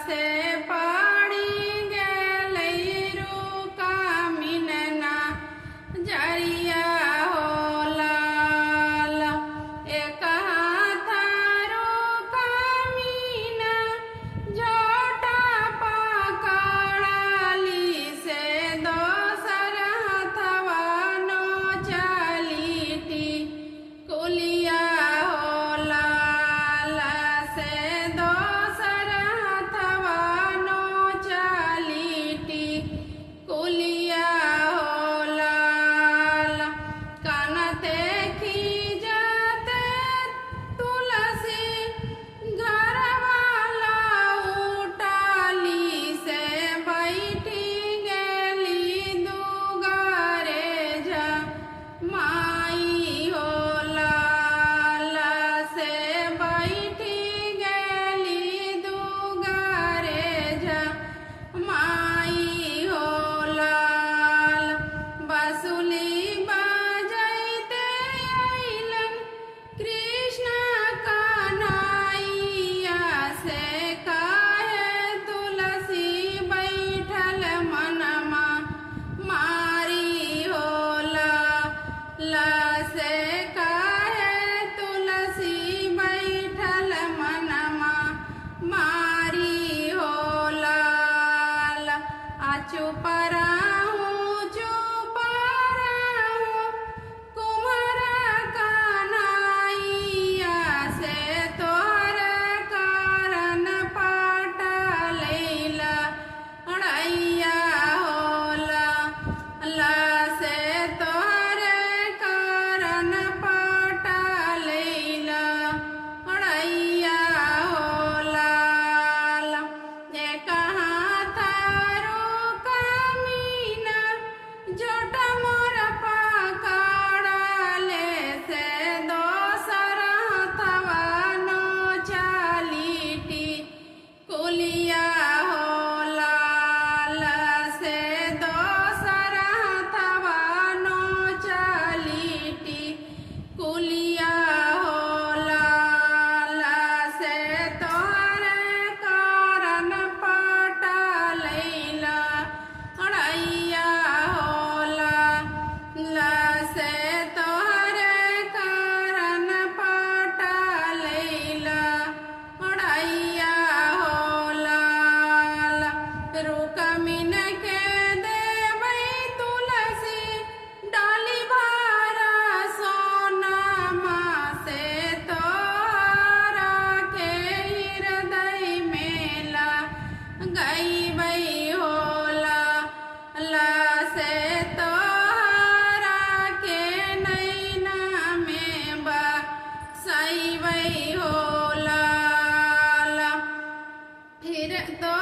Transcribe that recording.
से पड़ी गेलै रुका मिनना जरिया हो लाल एक हाथ रुका मीन जोटा पकड़ली से दोसर हथवा नो चलीटी कुलिया हो लाल से दोसर हथवा नो चलीटी कुलिया हो लाल कानते खींचते तुलसी घरवाला उठाली से बैठी गेली दुगारे जा माई हो लाल से बैठी गेली दुगारे जा माई हो लाल बसुली बजैते अइलन कृष्ण कन्हैया से काहे तुलसी बैठल मनमा मारी हो लाल से काहे तुलसी बैठल मनमा मारी हो लाल आ चुप रहूं कुंवर कन्हैया से तोहर कारण पाट लैला अड़ैया हो लाल से तोहर कारण पाट लैला अड़ैया हो लाल एक हाथ रुका मीना जोटा मोर पकड़ले से दोसर हथवा नो चलीटी कुलिया हो लाल से दोसर हथवा नो चलीटी कुलिया हो लाल से तोहर कारण पाट लैला अड़ैया हो लाल से तोहर कारण पाट लैला अड़ैया हो लाल रुकमिन के देबै तुलसी डाली भरा सोनमा से तोहरा के हृदय मेला गईबै हो लाल से तोहरा के नैना में बसैबै हो लाल फिर तो